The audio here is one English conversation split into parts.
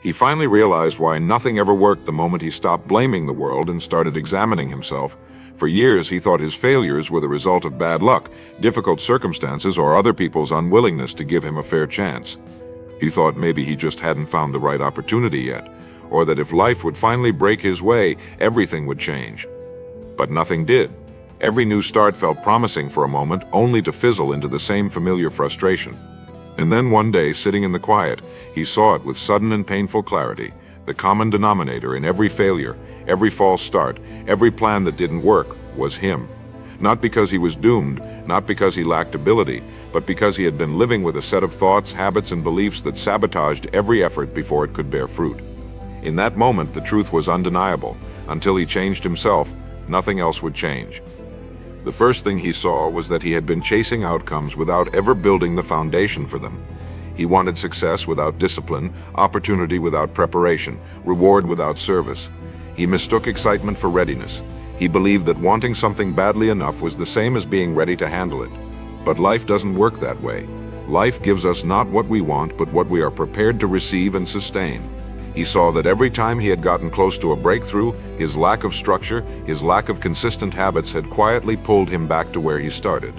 He finally realized why nothing ever worked the moment he stopped blaming the world and started examining himself. For years, he thought his failures were the result of bad luck, difficult circumstances, or other people's unwillingness to give him a fair chance. He thought maybe he just hadn't found the right opportunity yet, or that if life would finally break his way, everything would change. But nothing did. Every new start felt promising for a moment, only to fizzle into the same familiar frustration. And then one day, sitting in the quiet, he saw it with sudden and painful clarity. The common denominator in every failure, every false start, every plan that didn't work was him. Not because he was doomed, not because he lacked ability, but because he had been living with a set of thoughts, habits, and beliefs that sabotaged every effort before it could bear fruit. In that moment, the truth was undeniable. Until he changed himself, nothing else would change. The first thing he saw was that he had been chasing outcomes without ever building the foundation for them. He wanted success without discipline, opportunity without preparation, reward without service. He mistook excitement for readiness. He believed that wanting something badly enough was the same as being ready to handle it. But life doesn't work that way. Life gives us not what we want, but what we are prepared to receive and sustain. He saw that every time he had gotten close to a breakthrough, his lack of structure, his lack of consistent habits had quietly pulled him back to where he started.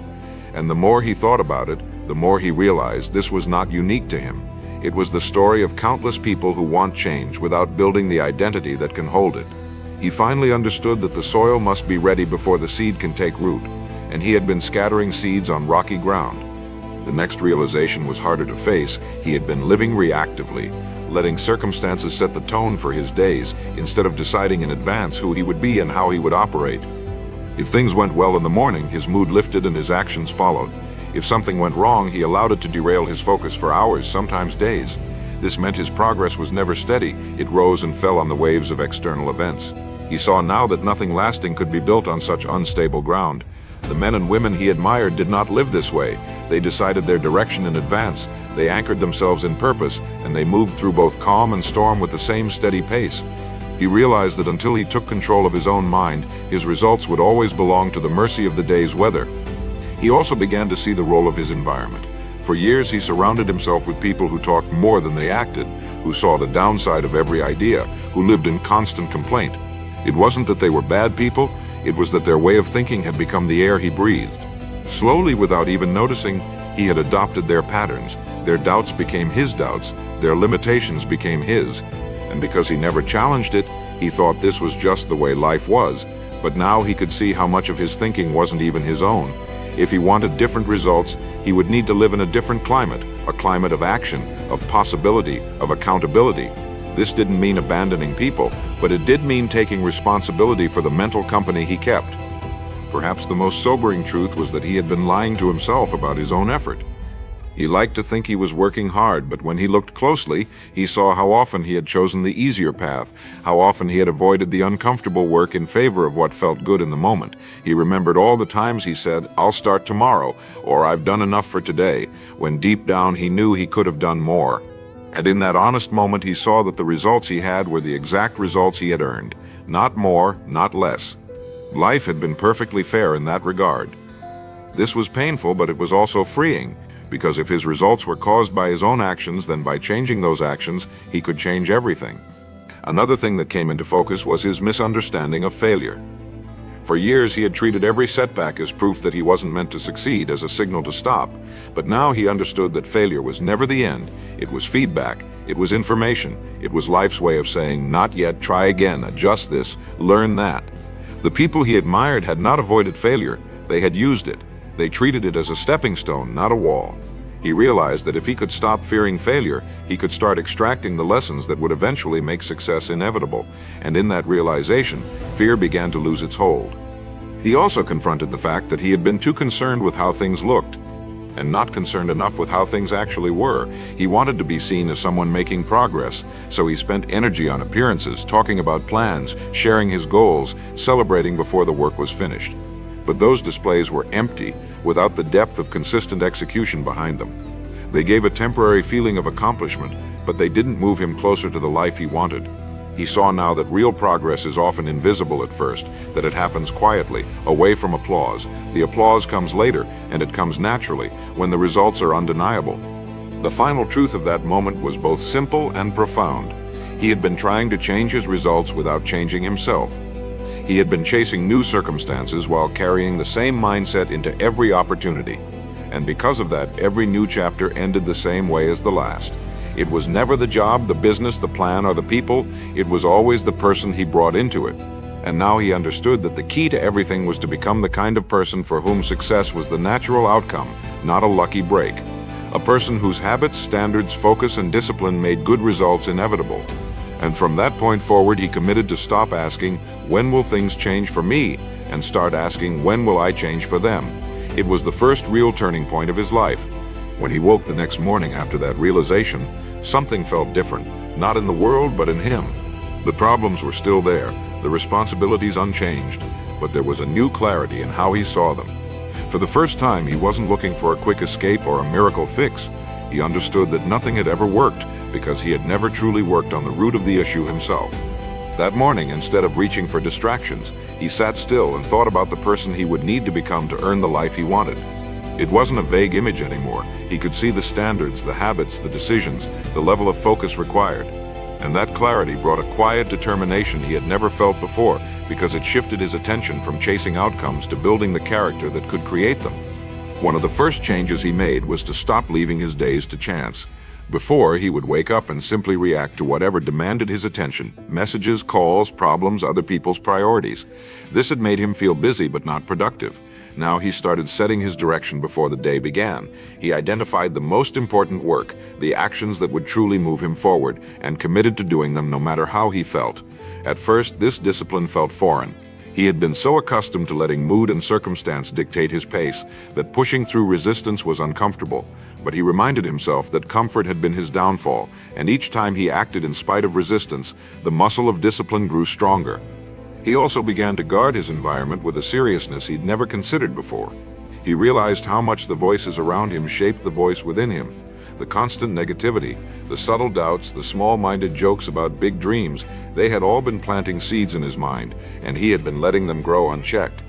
And the more he thought about it, the more he realized this was not unique to him. It was the story of countless people who want change without building the identity that can hold it. He finally understood that the soil must be ready before the seed can take root, and he had been scattering seeds on rocky ground. The next realization was harder to face. He had been living reactively, letting circumstances set the tone for his days, instead of deciding in advance who he would be and how he would operate. If things went well in the morning, his mood lifted and his actions followed. If something went wrong, he allowed it to derail his focus for hours, sometimes days. This meant his progress was never steady. It rose and fell on the waves of external events. He saw now that nothing lasting could be built on such unstable ground. The men and women he admired did not live this way. They decided their direction in advance. They anchored themselves in purpose, and they moved through both calm and storm with the same steady pace. He realized that until he took control of his own mind, his results would always belong to the mercy of the day's weather. He also began to see the role of his environment. For years, he surrounded himself with people who talked more than they acted, who saw the downside of every idea, who lived in constant complaint. It wasn't that they were bad people, it was that their way of thinking had become the air he breathed. Slowly, without even noticing, he had adopted their patterns. Their doubts became his doubts, their limitations became his. And because he never challenged it, he thought this was just the way life was. But now he could see how much of his thinking wasn't even his own. If he wanted different results, he would need to live in a different climate, a climate of action, of possibility, of accountability. This didn't mean abandoning people, but it did mean taking responsibility for the mental company he kept. Perhaps the most sobering truth was that he had been lying to himself about his own effort. He liked to think he was working hard, but when he looked closely, he saw how often he had chosen the easier path, how often he had avoided the uncomfortable work in favor of what felt good in the moment. He remembered all the times he said, "I'll start tomorrow," or "I've done enough for today," when deep down he knew he could have done more. And in that honest moment, he saw that the results he had were the exact results he had earned. Not more, not less. Life had been perfectly fair in that regard. This was painful, but it was also freeing, because if his results were caused by his own actions, then by changing those actions, he could change everything. Another thing that came into focus was his misunderstanding of failure. For years, he had treated every setback as proof that he wasn't meant to succeed, as a signal to stop. But now he understood that failure was never the end. It was feedback. It was information. It was life's way of saying, "Not yet, try again, adjust this, learn that." The people he admired had not avoided failure. They had used it. They treated it as a stepping stone, not a wall. He realized that if he could stop fearing failure, he could start extracting the lessons that would eventually make success inevitable. And in that realization, fear began to lose its hold. He also confronted the fact that he had been too concerned with how things looked, and not concerned enough with how things actually were. He wanted to be seen as someone making progress, so he spent energy on appearances, talking about plans, sharing his goals, celebrating before the work was finished. But those displays were empty, without the depth of consistent execution behind them. They gave a temporary feeling of accomplishment, but they didn't move him closer to the life he wanted. He saw now that real progress is often invisible at first, that it happens quietly, away from applause. The applause comes later, and it comes naturally, when the results are undeniable. The final truth of that moment was both simple and profound. He had been trying to change his results without changing himself. He had been chasing new circumstances while carrying the same mindset into every opportunity. And because of that, every new chapter ended the same way as the last. It was never the job, the business, the plan, or the people. It was always the person he brought into it. And now he understood that the key to everything was to become the kind of person for whom success was the natural outcome, not a lucky break. A person whose habits, standards, focus, and discipline made good results inevitable. And from that point forward, he committed to stop asking, "When will things change for me?" and start asking, "When will I change for them?" It was the first real turning point of his life. When he woke the next morning after that realization, something felt different, not in the world, but in him. The problems were still there, the responsibilities unchanged, but there was a new clarity in how he saw them. For the first time, he wasn't looking for a quick escape or a miracle fix. He understood that nothing had ever worked because he had never truly worked on the root of the issue himself. That morning, instead of reaching for distractions, he sat still and thought about the person he would need to become to earn the life he wanted. It wasn't a vague image anymore. He could see the standards, the habits, the decisions, the level of focus required. And that clarity brought a quiet determination he had never felt before, because it shifted his attention from chasing outcomes to building the character that could create them. One of the first changes he made was to stop leaving his days to chance. Before, he would wake up and simply react to whatever demanded his attention: messages, calls, problems, other people's priorities. This had made him feel busy but not productive. Now he started setting his direction before the day began. He identified the most important work, the actions that would truly move him forward, and committed to doing them no matter how he felt. At first, this discipline felt foreign. He had been so accustomed to letting mood and circumstance dictate his pace that pushing through resistance was uncomfortable. But he reminded himself that comfort had been his downfall, and each time he acted in spite of resistance, the muscle of discipline grew stronger. He also began to guard his environment with a seriousness he'd never considered before. He realized how much the voices around him shaped the voice within him. The constant negativity, the subtle doubts, the small-minded jokes about big dreams, they had all been planting seeds in his mind, and he had been letting them grow unchecked.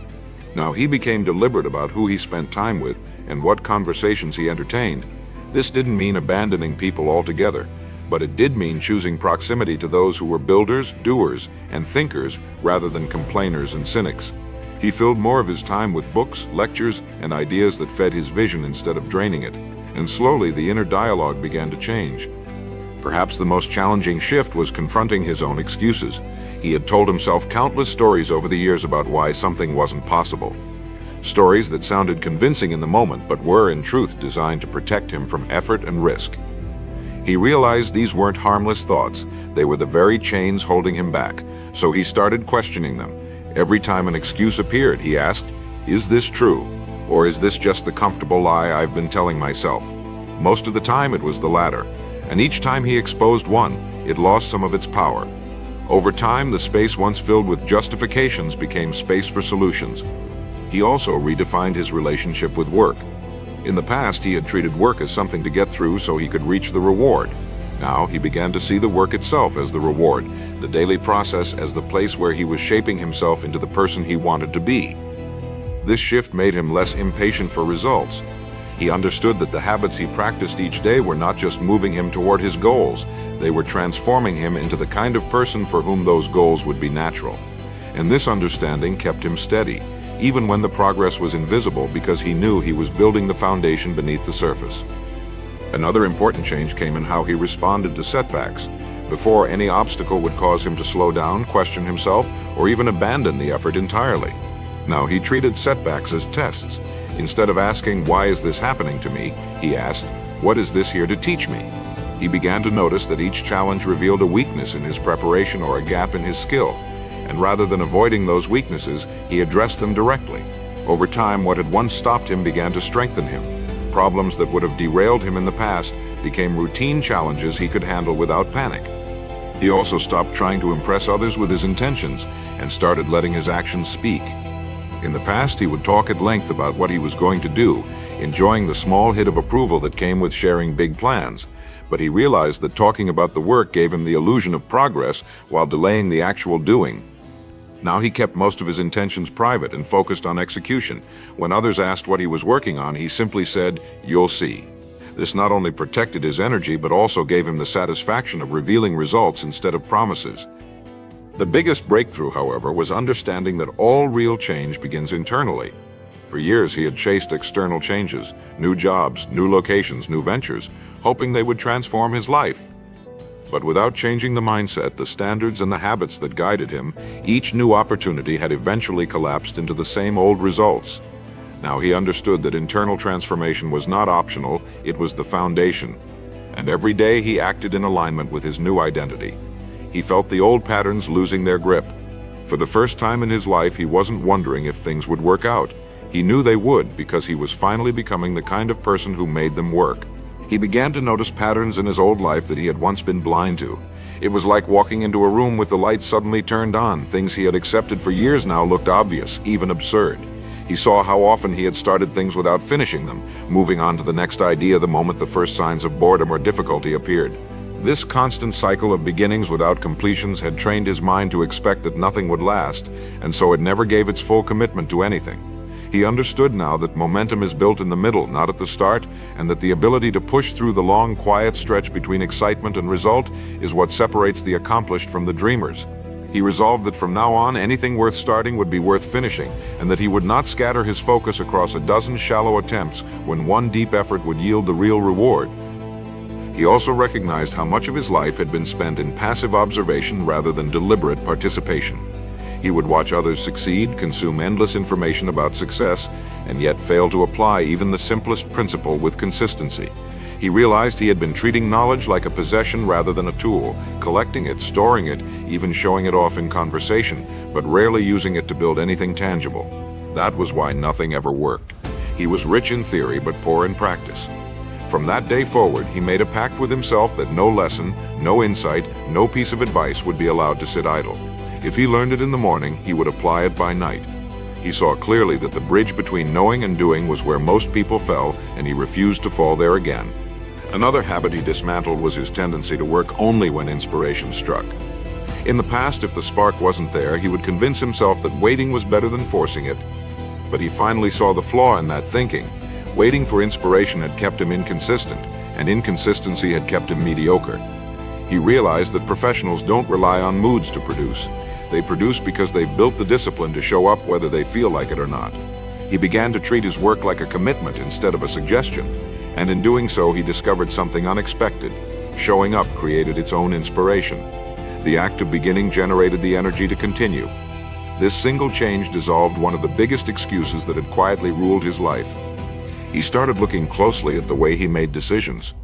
Now he became deliberate about who he spent time with and what conversations he entertained. This didn't mean abandoning people altogether, but it did mean choosing proximity to those who were builders, doers, and thinkers rather than complainers and cynics. He filled more of his time with books, lectures, and ideas that fed his vision instead of draining it. And slowly the inner dialogue began to change. Perhaps the most challenging shift was confronting his own excuses. He had told himself countless stories over the years about why something wasn't possible. Stories that sounded convincing in the moment but were in truth designed to protect him from effort and risk. He realized these weren't harmless thoughts. They were the very chains holding him back, so he started questioning them. Every time an excuse appeared, he asked, "Is this true? Or is this just the comfortable lie I've been telling myself?" Most of the time it was the latter, and each time he exposed one, it lost some of its power. Over time, the space once filled with justifications became space for solutions. He also redefined his relationship with work. In the past, he had treated work as something to get through so he could reach the reward. Now he began to see the work itself as the reward, the daily process as the place where he was shaping himself into the person he wanted to be. This shift made him less impatient for results. He understood that the habits he practiced each day were not just moving him toward his goals, they were transforming him into the kind of person for whom those goals would be natural. And this understanding kept him steady, even when the progress was invisible, because he knew he was building the foundation beneath the surface. Another important change came in how he responded to setbacks. Before, any obstacle would cause him to slow down, question himself, or even abandon the effort entirely. Now he treated setbacks as tests. Instead of asking, "Why is this happening to me?" he asked, "What is this here to teach me?" He began to notice that each challenge revealed a weakness in his preparation or a gap in his skill. And rather than avoiding those weaknesses, he addressed them directly. Over time, what had once stopped him began to strengthen him. Problems that would have derailed him in the past became routine challenges he could handle without panic. He also stopped trying to impress others with his intentions and started letting his actions speak. In the past, he would talk at length about what he was going to do, enjoying the small hit of approval that came with sharing big plans. But he realized that talking about the work gave him the illusion of progress while delaying the actual doing. Now he kept most of his intentions private and focused on execution. When others asked what he was working on, he simply said, "You'll see." This not only protected his energy but also gave him the satisfaction of revealing results instead of promises. The biggest breakthrough, however, was understanding that all real change begins internally. For years he had chased external changes, new jobs, new locations, new ventures, hoping they would transform his life. But without changing the mindset, the standards and the habits that guided him, each new opportunity had eventually collapsed into the same old results. Now he understood that internal transformation was not optional, it was the foundation. And every day he acted in alignment with his new identity. He felt the old patterns losing their grip. For the first time in his life, he wasn't wondering if things would work out. He knew they would, because he was finally becoming the kind of person who made them work. He began to notice patterns in his old life that he had once been blind to. It was like walking into a room with the lights suddenly turned on. Things he had accepted for years now looked obvious, even absurd. He saw how often he had started things without finishing them, moving on to the next idea the moment the first signs of boredom or difficulty appeared. This constant cycle of beginnings without completions had trained his mind to expect that nothing would last, and so it never gave its full commitment to anything. He understood now that momentum is built in the middle, not at the start, and that the ability to push through the long, quiet stretch between excitement and result is what separates the accomplished from the dreamers. He resolved that from now on, anything worth starting would be worth finishing, and that he would not scatter his focus across a dozen shallow attempts when one deep effort would yield the real reward. He also recognized how much of his life had been spent in passive observation rather than deliberate participation. He would watch others succeed, consume endless information about success, and yet fail to apply even the simplest principle with consistency. He realized he had been treating knowledge like a possession rather than a tool, collecting it, storing it, even showing it off in conversation, but rarely using it to build anything tangible. That was why nothing ever worked. He was rich in theory but poor in practice. From that day forward, he made a pact with himself that no lesson, no insight, no piece of advice would be allowed to sit idle. If he learned it in the morning, he would apply it by night. He saw clearly that the bridge between knowing and doing was where most people fell, and he refused to fall there again. Another habit he dismantled was his tendency to work only when inspiration struck. In the past, if the spark wasn't there, he would convince himself that waiting was better than forcing it. But he finally saw the flaw in that thinking. Waiting for inspiration had kept him inconsistent, and inconsistency had kept him mediocre. He realized that professionals don't rely on moods to produce. They produce because they've built the discipline to show up whether they feel like it or not. He began to treat his work like a commitment instead of a suggestion, and in doing so he discovered something unexpected. Showing up created its own inspiration. The act of beginning generated the energy to continue. This single change dissolved one of the biggest excuses that had quietly ruled his life. He started looking closely at the way he made decisions.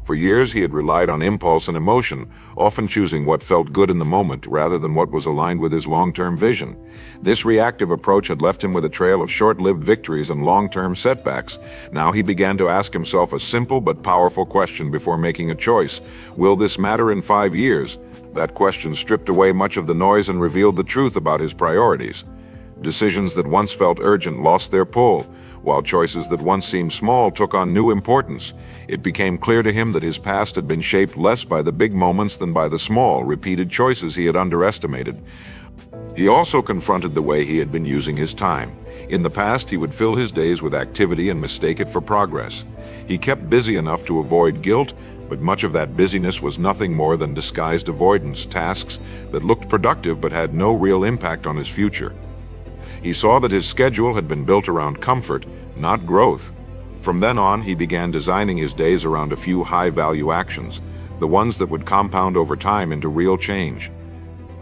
For years he had relied on impulse and emotion, often choosing what felt good in the moment rather than what was aligned with his long-term vision. This reactive approach had left him with a trail of short-lived victories and long-term setbacks. Now he began to ask himself a simple but powerful question before making a choice. Will this matter in 5 years? That question stripped away much of the noise and revealed the truth about his priorities. Decisions that once felt urgent lost their pull, while choices that once seemed small took on new importance. It became clear to him that his past had been shaped less by the big moments than by the small, repeated choices he had underestimated. He also confronted the way he had been using his time. In the past, he would fill his days with activity and mistake it for progress. He kept busy enough to avoid guilt, but much of that busyness was nothing more than disguised avoidance, tasks that looked productive but had no real impact on his future. He saw that his schedule had been built around comfort, not growth. From then on, he began designing his days around a few high-value actions, the ones that would compound over time into real change.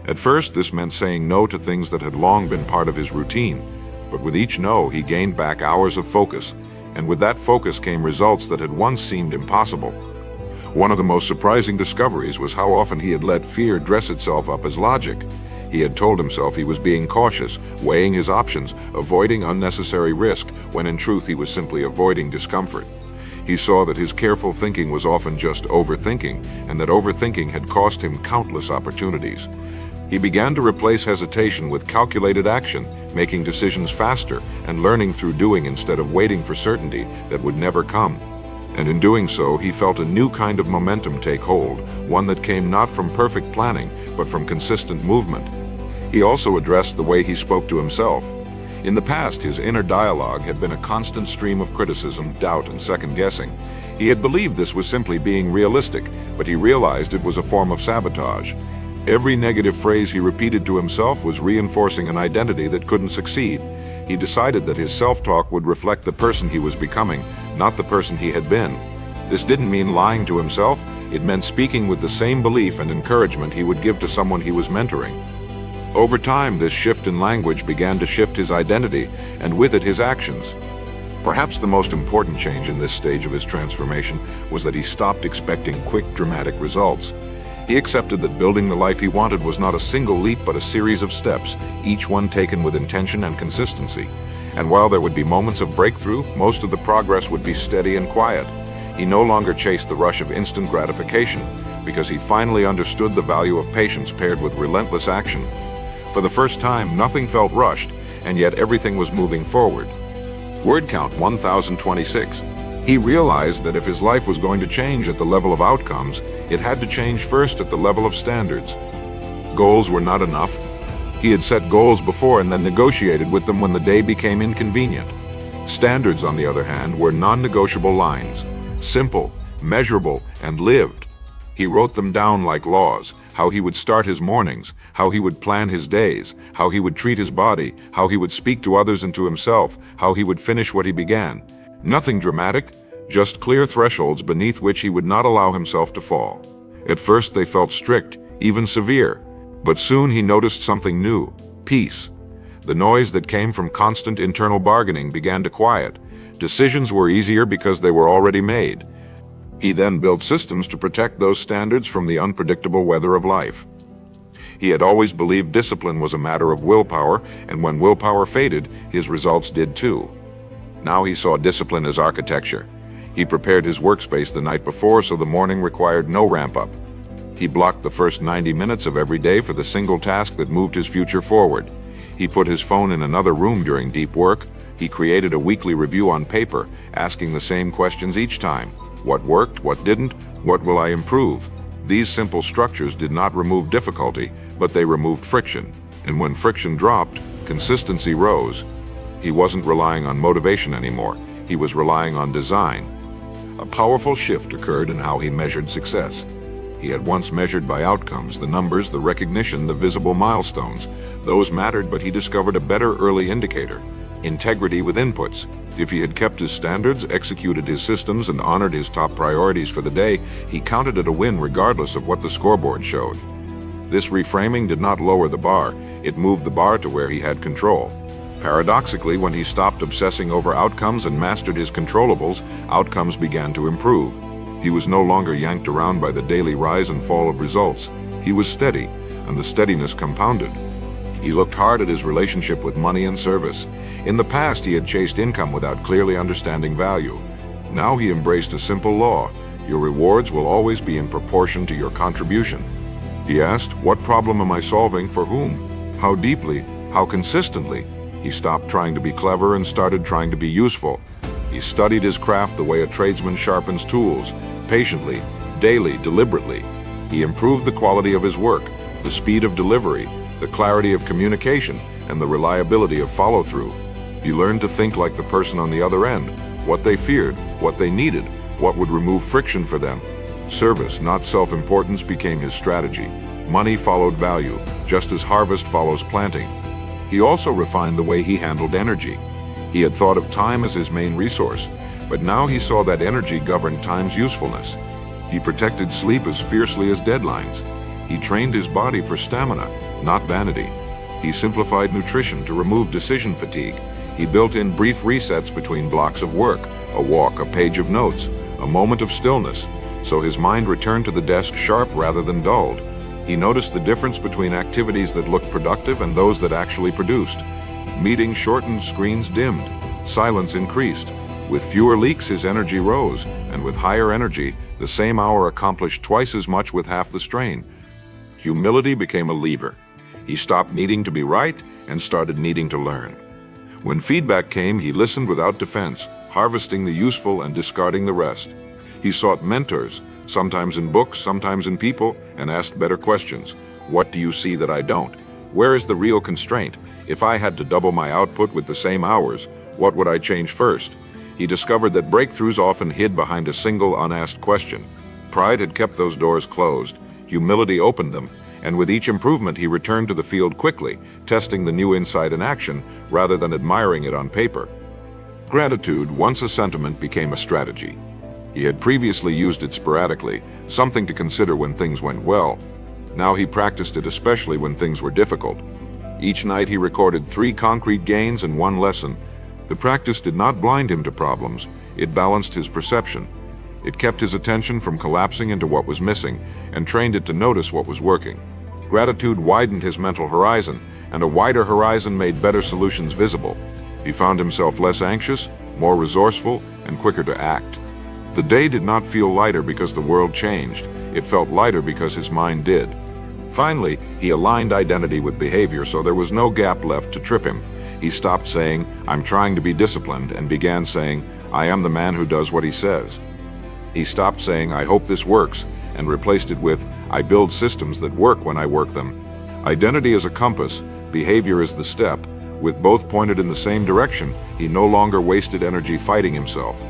At first, this meant saying no to things that had long been part of his routine, but with each no, he gained back hours of focus, and with that focus came results that had once seemed impossible. One of the most surprising discoveries was how often he had let fear dress itself up as logic. He had told himself he was being cautious, weighing his options, avoiding unnecessary risk, when in truth he was simply avoiding discomfort. He saw that his careful thinking was often just overthinking, and that overthinking had cost him countless opportunities. He began to replace hesitation with calculated action, making decisions faster and learning through doing instead of waiting for certainty that would never come. And in doing so, he felt a new kind of momentum take hold, one that came not from perfect planning, but from consistent movement. He also addressed the way he spoke to himself. In the past, his inner dialogue had been a constant stream of criticism, doubt, and second-guessing. He had believed this was simply being realistic, but he realized it was a form of sabotage. Every negative phrase he repeated to himself was reinforcing an identity that couldn't succeed. He decided that his self-talk would reflect the person he was becoming, not the person he had been. This didn't mean lying to himself. It meant speaking with the same belief and encouragement he would give to someone he was mentoring. Over time, this shift in language began to shift his identity, and with it his actions. Perhaps the most important change in this stage of his transformation was that he stopped expecting quick, dramatic results. He accepted that building the life he wanted was not a single leap but a series of steps, each one taken with intention and consistency. And while there would be moments of breakthrough, most of the progress would be steady and quiet. He no longer chased the rush of instant gratification, because he finally understood the value of patience paired with relentless action. For the first time, nothing felt rushed, and yet everything was moving forward. Word count 1026. He realized that if his life was going to change at the level of outcomes, it had to change first at the level of standards. Goals were not enough. He had set goals before and then negotiated with them when the day became inconvenient. Standards, on the other hand, were non-negotiable lines, simple, measurable, and lived. He wrote them down like laws: how he would start his mornings, how he would plan his days, how he would treat his body, how he would speak to others and to himself, how he would finish what he began. Nothing dramatic, just clear thresholds beneath which he would not allow himself to fall. At first they felt strict, even severe, but soon he noticed something new: peace. The noise that came from constant internal bargaining began to quiet. Decisions were easier because they were already made. He then built systems to protect those standards from the unpredictable weather of life. He had always believed discipline was a matter of willpower, and when willpower faded, his results did too. Now he saw discipline as architecture. He prepared his workspace the night before so the morning required no ramp-up. He blocked the first 90 minutes of every day for the single task that moved his future forward. He put his phone in another room during deep work. He created a weekly review on paper, asking the same questions each time. What worked? What didn't? What will I improve? These simple structures did not remove difficulty, but they removed friction. And when friction dropped, consistency rose. He wasn't relying on motivation anymore. He was relying on design. A powerful shift occurred in how he measured success. He had once measured by outcomes, the numbers, the recognition, the visible milestones. Those mattered, but he discovered a better early indicator: integrity with inputs. If he had kept his standards, executed his systems, and honored his top priorities for the day, he counted it a win regardless of what the scoreboard showed. This reframing did not lower the bar, it moved the bar to where he had control. Paradoxically, when he stopped obsessing over outcomes and mastered his controllables, outcomes began to improve. He was no longer yanked around by the daily rise and fall of results. He was steady, and the steadiness compounded. He looked hard at his relationship with money and service. In the past, he had chased income without clearly understanding value. Now he embraced a simple law: your rewards will always be in proportion to your contribution. He asked, what problem am I solving for whom? How deeply? How consistently? He stopped trying to be clever and started trying to be useful. He studied his craft the way a tradesman sharpens tools, patiently, daily, deliberately. He improved the quality of his work, the speed of delivery, the clarity of communication, and the reliability of follow-through. He learned to think like the person on the other end: what they feared, what they needed, what would remove friction for them. Service, not self-importance, became his strategy. Money followed value, just as harvest follows planting. He also refined the way he handled energy. He had thought of time as his main resource, but now he saw that energy governed time's usefulness. He protected sleep as fiercely as deadlines. He trained his body for stamina, not vanity. He simplified nutrition to remove decision fatigue. He built in brief resets between blocks of work, a walk, a page of notes, a moment of stillness, so his mind returned to the desk sharp rather than dulled. He noticed the difference between activities that looked productive and those that actually produced. Meetings shortened, screens dimmed, silence increased. With fewer leaks, his energy rose, and with higher energy, the same hour accomplished twice as much with half the strain. Humility became a lever. He stopped needing to be right and started needing to learn. When feedback came, he listened without defense, harvesting the useful and discarding the rest. He sought mentors, sometimes in books, sometimes in people, and asked better questions. What do you see that I don't? Where is the real constraint? If I had to double my output with the same hours, what would I change first? He discovered that breakthroughs often hid behind a single unasked question. Pride had kept those doors closed, humility opened them, and with each improvement he returned to the field quickly, testing the new insight in action rather than admiring it on paper. Gratitude, once a sentiment, became a strategy. He had previously used it sporadically, something to consider when things went well. Now he practiced it especially when things were difficult. Each night he recorded 3 concrete gains and 1 lesson. The practice did not blind him to problems, it balanced his perception. It kept his attention from collapsing into what was missing and trained it to notice what was working. Gratitude widened his mental horizon, and a wider horizon made better solutions visible. He found himself less anxious, more resourceful, and quicker to act. The day did not feel lighter because the world changed. It felt lighter because his mind did. Finally, he aligned identity with behavior so there was no gap left to trip him. He stopped saying, "I'm trying to be disciplined," and began saying, "I am the man who does what he says." He stopped saying, "I hope this works," and replaced it with, "I build systems that work when I work them." Identity is a compass, behavior is the step. With both pointed in the same direction, he no longer wasted energy fighting himself.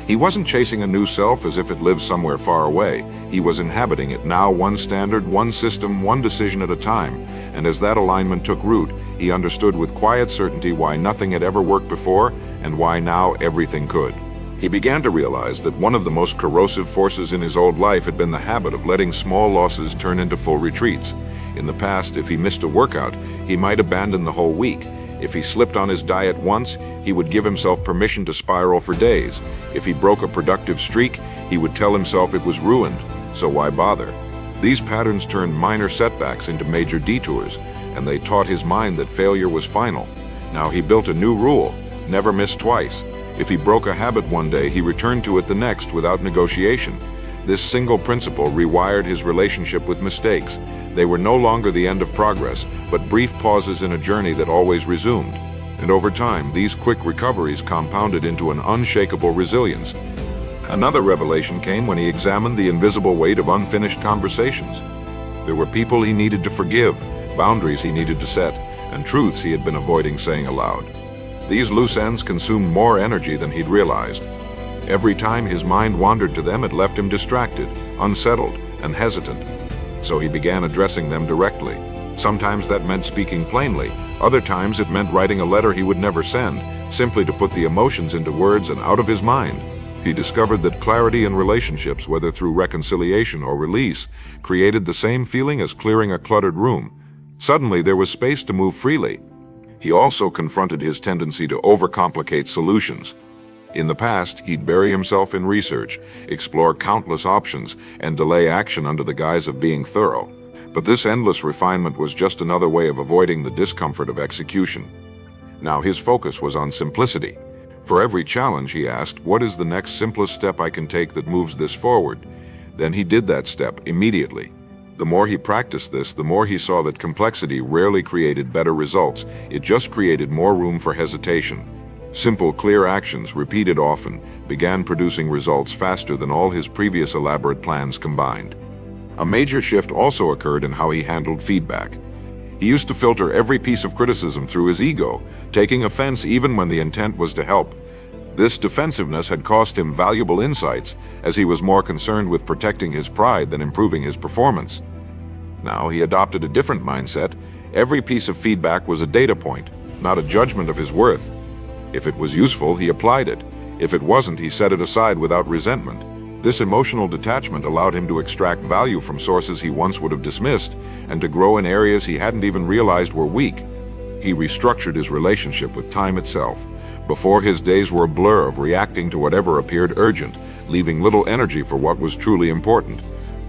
He wasn't chasing a new self as if it lived somewhere far away. He was inhabiting it now, one standard, one system, one decision at a time. And as that alignment took root, he understood with quiet certainty why nothing had ever worked before and why now everything could. He began to realize that one of the most corrosive forces in his old life had been the habit of letting small losses turn into full retreats. In the past, if he missed a workout, he might abandon the whole week. If he slipped on his diet once, he would give himself permission to spiral for days. If he broke a productive streak, he would tell himself it was ruined, so why bother? These patterns turned minor setbacks into major detours, and they taught his mind that failure was final. Now he built a new rule: never miss twice. If he broke a habit one day, he returned to it the next without negotiation. This single principle rewired his relationship with mistakes. They were no longer the end of progress, but brief pauses in a journey that always resumed. And over time, these quick recoveries compounded into an unshakable resilience. Another revelation came when he examined the invisible weight of unfinished conversations. There were people he needed to forgive, boundaries he needed to set, and truths he had been avoiding saying aloud. These loose ends consumed more energy than he'd realized. Every time his mind wandered to them, it left him distracted, unsettled, and hesitant. So he began addressing them directly. Sometimes that meant speaking plainly. Other times it meant writing a letter he would never send, simply to put the emotions into words and out of his mind. He discovered that clarity in relationships, whether through reconciliation or release, created the same feeling as clearing a cluttered room. Suddenly there was space to move freely. He also confronted his tendency to overcomplicate solutions. In the past, he'd bury himself in research, explore countless options, and delay action under the guise of being thorough. But this endless refinement was just another way of avoiding the discomfort of execution. Now his focus was on simplicity. For every challenge, he asked, "What is the next simplest step I can take that moves this forward?" Then he did that step immediately. The more he practiced this, the more he saw that complexity rarely created better results. It just created more room for hesitation. Simple, clear actions, repeated often, began producing results faster than all his previous elaborate plans combined. A major shift also occurred in how he handled feedback. He used to filter every piece of criticism through his ego, taking offense even when the intent was to help. This defensiveness had cost him valuable insights, as he was more concerned with protecting his pride than improving his performance. Now he adopted a different mindset. Every piece of feedback was a data point, not a judgment of his worth. If it was useful, he applied it. If it wasn't, he set it aside without resentment. This emotional detachment allowed him to extract value from sources he once would have dismissed and to grow in areas he hadn't even realized were weak. He restructured his relationship with time itself. Before, his days were a blur of reacting to whatever appeared urgent, leaving little energy for what was truly important.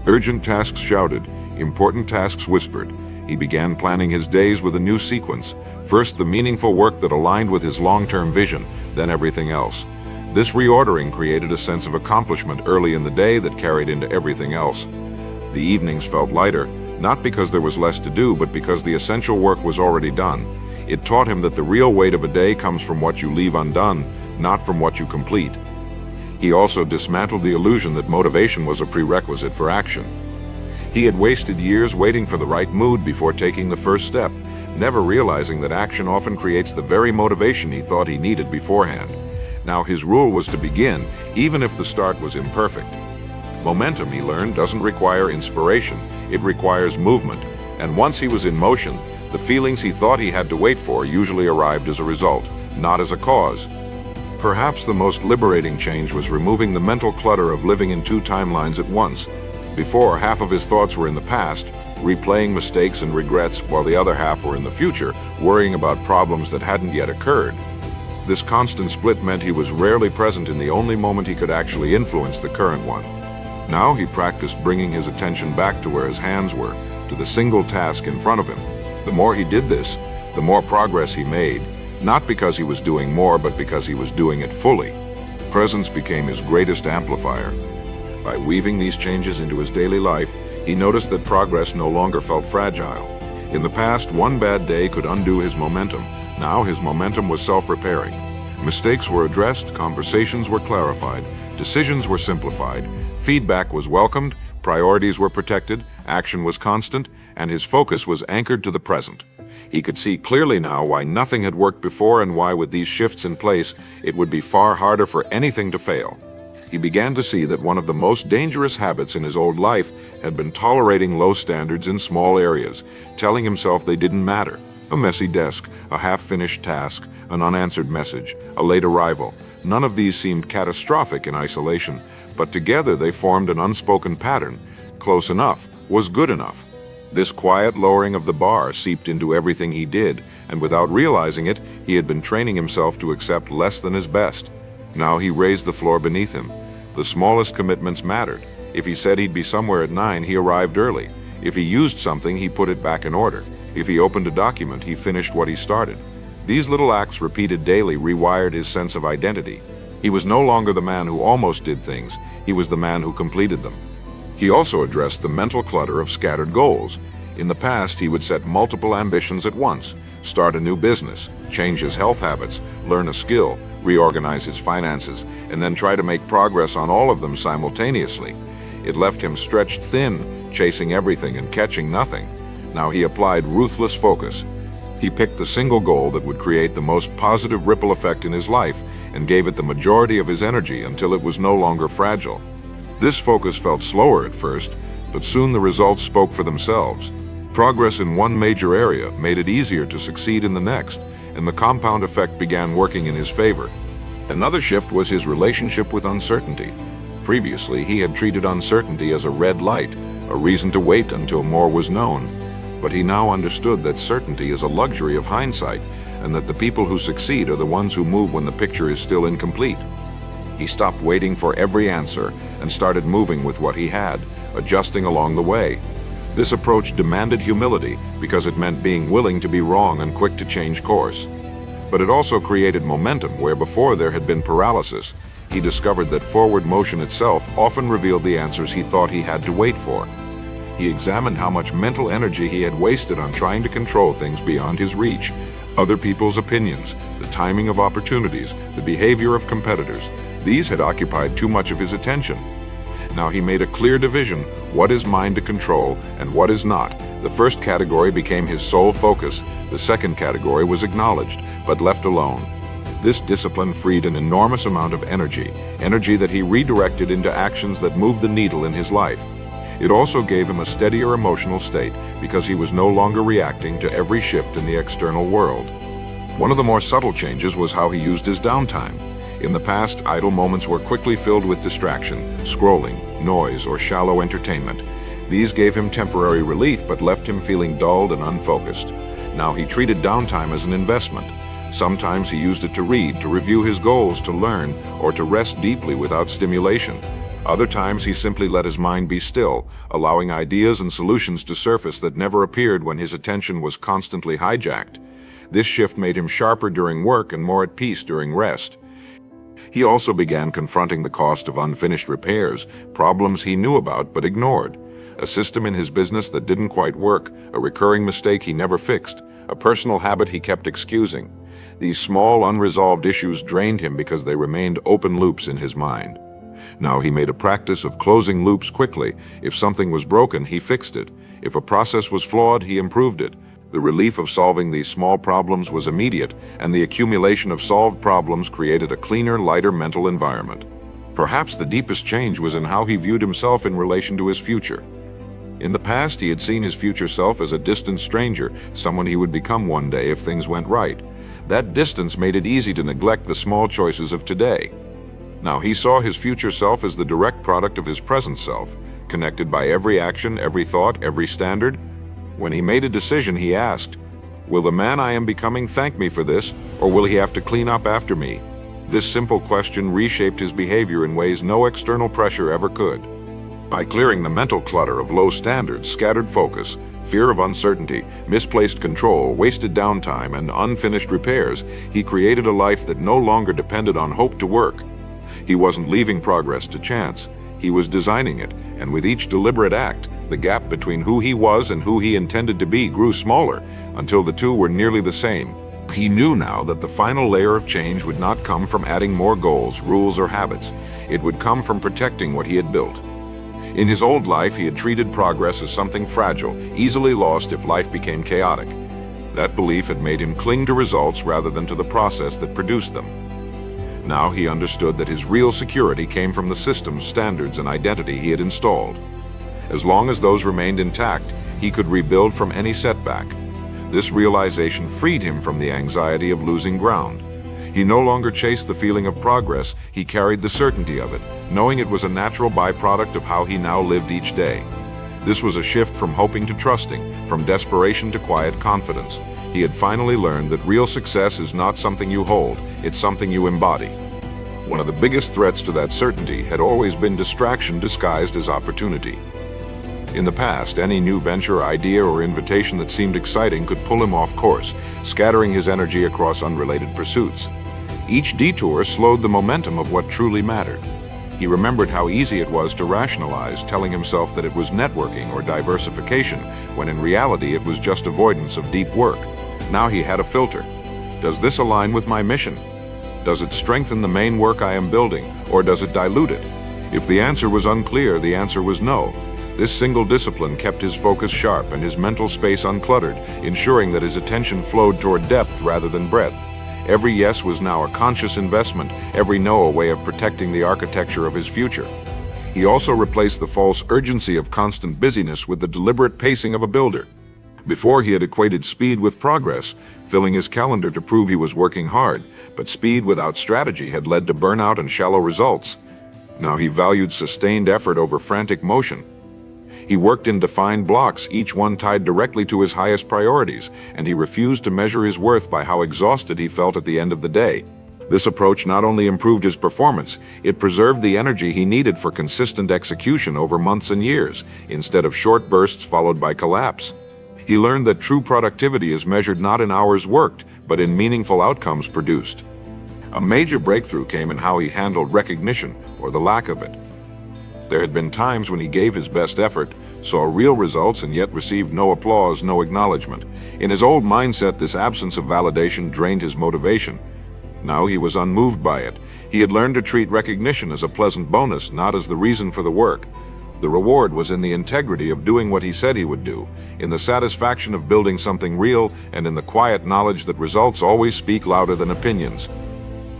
Urgent tasks shouted, important tasks whispered. He began planning his days with a new sequence. First, the meaningful work that aligned with his long-term vision, then everything else. This reordering created a sense of accomplishment early in the day that carried into everything else. The evenings felt lighter, not because there was less to do, but because the essential work was already done. It taught him that the real weight of a day comes from what you leave undone, not from what you complete. He also dismantled the illusion that motivation was a prerequisite for action. He had wasted years waiting for the right mood before taking the first step. never realizing that action often creates the very motivation he thought he needed beforehand. Now his rule was to begin, even if the start was imperfect. Momentum, he learned, doesn't require inspiration, it requires movement. And once he was in motion, the feelings he thought he had to wait for usually arrived as a result, not as a cause. Perhaps the most liberating change was removing the mental clutter of living in two timelines at once. Before, half of his thoughts were in the past, replaying mistakes and regrets, while the other half were in the future, worrying about problems that hadn't yet occurred. This constant split meant he was rarely present in the only moment he could actually influence the current one. Now he practiced bringing his attention back to where his hands were, to the single task in front of him. The more he did this, the more progress he made, not because he was doing more, but because he was doing it fully. Presence became his greatest amplifier. By weaving these changes into his daily life, he noticed that progress no longer felt fragile. In the past, one bad day could undo his momentum. Now his momentum was self-repairing. Mistakes were addressed, conversations were clarified, decisions were simplified, feedback was welcomed, priorities were protected, action was constant, and his focus was anchored to the present. He could see clearly now why nothing had worked before and why, with these shifts in place, it would be far harder for anything to fail. He began to see that one of the most dangerous habits in his old life had been tolerating low standards in small areas, telling himself they didn't matter. A messy desk, a half-finished task, an unanswered message, a late arrival. None of these seemed catastrophic in isolation, but together they formed an unspoken pattern. Close enough was good enough. This quiet lowering of the bar seeped into everything he did, and without realizing it, he had been training himself to accept less than his best. Now he raised the floor beneath him. The smallest commitments mattered. If he said he'd be somewhere at 9, he arrived early. If he used something, he put it back in order. If he opened a document, he finished what he started. These little acts repeated daily rewired his sense of identity. He was no longer the man who almost did things, he was the man who completed them. He also addressed the mental clutter of scattered goals. In the past, he would set multiple ambitions at once, start a new business, change his health habits, learn a skill, reorganize his finances, and then try to make progress on all of them simultaneously. It left him stretched thin, chasing everything and catching nothing. Now he applied ruthless focus. He picked the single goal that would create the most positive ripple effect in his life and gave it the majority of his energy until it was no longer fragile. This focus felt slower at first, but soon the results spoke for themselves. Progress in one major area made it easier to succeed in the next, and the compound effect began working in his favor. Another shift was his relationship with uncertainty. Previously, he had treated uncertainty as a red light, a reason to wait until more was known. But he now understood that certainty is a luxury of hindsight, and that the people who succeed are the ones who move when the picture is still incomplete. He stopped waiting for every answer and started moving with what he had, adjusting along the way. This approach demanded humility because it meant being willing to be wrong and quick to change course. But it also created momentum where before there had been paralysis. He discovered that forward motion itself often revealed the answers he thought he had to wait for. He examined how much mental energy he had wasted on trying to control things beyond his reach, other people's opinions, the timing of opportunities, the behavior of competitors. These had occupied too much of his attention. Now he made a clear division: what is mine to control and what is not. The first category became his sole focus. The second category was acknowledged, but left alone. This discipline freed an enormous amount of energy that he redirected into actions that moved the needle in his life. It also gave him a steadier emotional state because he was no longer reacting to every shift in the external world. One of the more subtle changes was how he used his downtime. In the past, idle moments were quickly filled with distraction, scrolling, noise, or shallow entertainment. These gave him temporary relief but left him feeling dulled and unfocused. Now he treated downtime as an investment. Sometimes he used it to read, to review his goals, to learn, or to rest deeply without stimulation. Other times he simply let his mind be still, allowing ideas and solutions to surface that never appeared when his attention was constantly hijacked. This shift made him sharper during work and more at peace during rest. He also began confronting the cost of unfinished repairs, problems he knew about but ignored. A system in his business that didn't quite work, a recurring mistake he never fixed, a personal habit he kept excusing. These small, unresolved issues drained him because they remained open loops in his mind. Now he made a practice of closing loops quickly. If something was broken, he fixed it. If a process was flawed, he improved it. The relief of solving these small problems was immediate, and the accumulation of solved problems created a cleaner, lighter mental environment. Perhaps the deepest change was in how he viewed himself in relation to his future. In the past, he had seen his future self as a distant stranger, someone he would become one day if things went right. That distance made it easy to neglect the small choices of today. Now he saw his future self as the direct product of his present self, connected by every action, every thought, every standard. When he made a decision, he asked, "Will the man I am becoming thank me for this, or will he have to clean up after me?" This simple question reshaped his behavior in ways no external pressure ever could. By clearing the mental clutter of low standards, scattered focus, fear of uncertainty, misplaced control, wasted downtime, and unfinished repairs, he created a life that no longer depended on hope to work. He wasn't leaving progress to chance. He was designing it, and with each deliberate act, the gap between who he was and who he intended to be grew smaller, until the two were nearly the same. He knew now that the final layer of change would not come from adding more goals, rules, or habits. It would come from protecting what he had built. In his old life, he had treated progress as something fragile, easily lost if life became chaotic. That belief had made him cling to results rather than to the process that produced them. Now he understood that his real security came from the systems, standards, and identity he had installed. As long as those remained intact, he could rebuild from any setback. This realization freed him from the anxiety of losing ground. He no longer chased the feeling of progress, he carried the certainty of it, knowing it was a natural byproduct of how he now lived each day. This was a shift from hoping to trusting, from desperation to quiet confidence. He had finally learned that real success is not something you hold, it's something you embody. One of the biggest threats to that certainty had always been distraction disguised as opportunity. In the past, any new venture, idea, or invitation that seemed exciting could pull him off course, scattering his energy across unrelated pursuits. Each detour slowed the momentum of what truly mattered. He remembered how easy it was to rationalize, telling himself that it was networking or diversification, when in reality it was just avoidance of deep work. Now he had a filter. Does this align with my mission? Does it strengthen the main work I am building, or does it dilute it? If the answer was unclear, the answer was no. This single discipline kept his focus sharp and his mental space uncluttered, ensuring that his attention flowed toward depth rather than breadth. Every yes was now a conscious investment, every no a way of protecting the architecture of his future. He also replaced the false urgency of constant busyness with the deliberate pacing of a builder. Before, he had equated speed with progress, filling his calendar to prove he was working hard, but speed without strategy had led to burnout and shallow results. Now he valued sustained effort over frantic motion. He worked in defined blocks, each one tied directly to his highest priorities, and he refused to measure his worth by how exhausted he felt at the end of the day. This approach not only improved his performance, it preserved the energy he needed for consistent execution over months and years, instead of short bursts followed by collapse. He learned that true productivity is measured not in hours worked, but in meaningful outcomes produced. A major breakthrough came in how he handled recognition, or the lack of it. There had been times when he gave his best effort, saw real results, and yet received no applause, no acknowledgement. In his old mindset, this absence of validation drained his motivation. Now he was unmoved by it. He had learned to treat recognition as a pleasant bonus, not as the reason for the work. The reward was in the integrity of doing what he said he would do, in the satisfaction of building something real, and in the quiet knowledge that results always speak louder than opinions.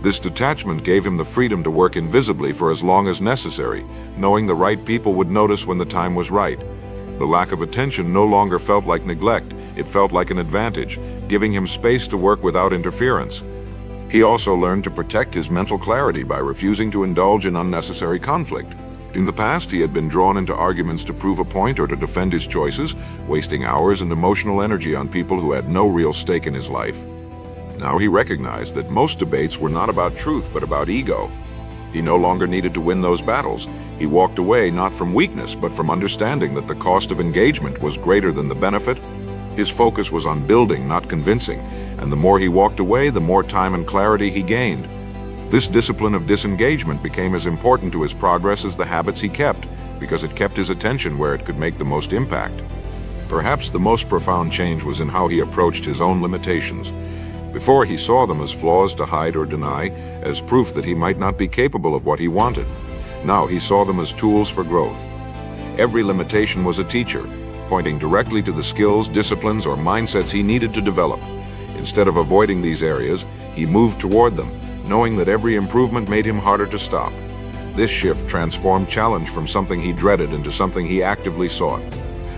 This detachment gave him the freedom to work invisibly for as long as necessary, knowing the right people would notice when the time was right. The lack of attention no longer felt like neglect, it felt like an advantage, giving him space to work without interference. He also learned to protect his mental clarity by refusing to indulge in unnecessary conflict. In the past, he had been drawn into arguments to prove a point or to defend his choices, wasting hours and emotional energy on people who had no real stake in his life. Now he recognized that most debates were not about truth but about ego. He no longer needed to win those battles. He walked away not from weakness but from understanding that the cost of engagement was greater than the benefit. His focus was on building, not convincing, and the more he walked away, the more time and clarity he gained. This discipline of disengagement became as important to his progress as the habits he kept, because it kept his attention where it could make the most impact. Perhaps the most profound change was in how he approached his own limitations. Before, he saw them as flaws to hide or deny, as proof that he might not be capable of what he wanted. Now he saw them as tools for growth. Every limitation was a teacher. pointing directly to the skills, disciplines, or mindsets he needed to develop. Instead of avoiding these areas, he moved toward them, knowing that every improvement made him harder to stop. This shift transformed challenge from something he dreaded into something he actively sought.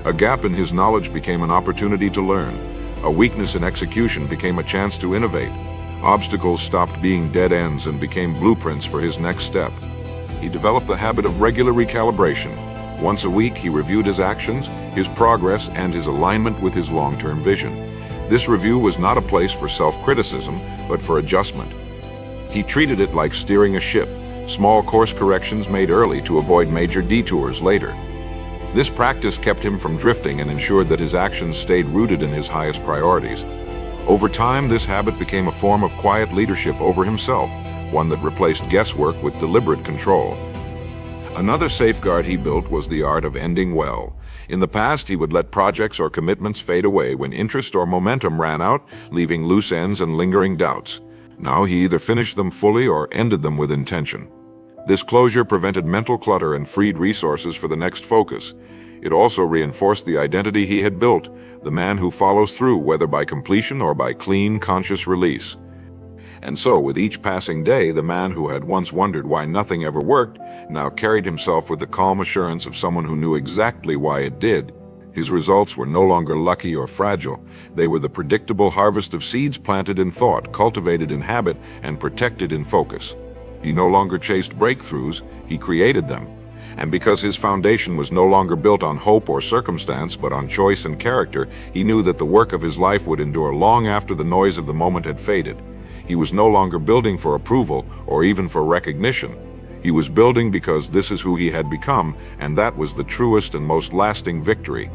A gap in his knowledge became an opportunity to learn. A weakness in execution became a chance to innovate. Obstacles stopped being dead ends and became blueprints for his next step. He developed the habit of regular recalibration. Once a week, he reviewed his actions, his progress, and his alignment with his long-term vision. This review was not a place for self-criticism, but for adjustment. He treated it like steering a ship, small course corrections made early to avoid major detours later. This practice kept him from drifting and ensured that his actions stayed rooted in his highest priorities. Over time, this habit became a form of quiet leadership over himself, one that replaced guesswork with deliberate control. Another safeguard he built was the art of ending well. In the past, he would let projects or commitments fade away when interest or momentum ran out, leaving loose ends and lingering doubts. Now he either finished them fully or ended them with intention. This closure prevented mental clutter and freed resources for the next focus. It also reinforced the identity he had built, the man who follows through, whether by completion or by clean, conscious release. And so, with each passing day, the man who had once wondered why nothing ever worked now carried himself with the calm assurance of someone who knew exactly why it did. His results were no longer lucky or fragile. They were the predictable harvest of seeds planted in thought, cultivated in habit, and protected in focus. He no longer chased breakthroughs, he created them. And because his foundation was no longer built on hope or circumstance, but on choice and character, he knew that the work of his life would endure long after the noise of the moment had faded. He was no longer building for approval or even for recognition. He was building because this is who he had become, and that was the truest and most lasting victory.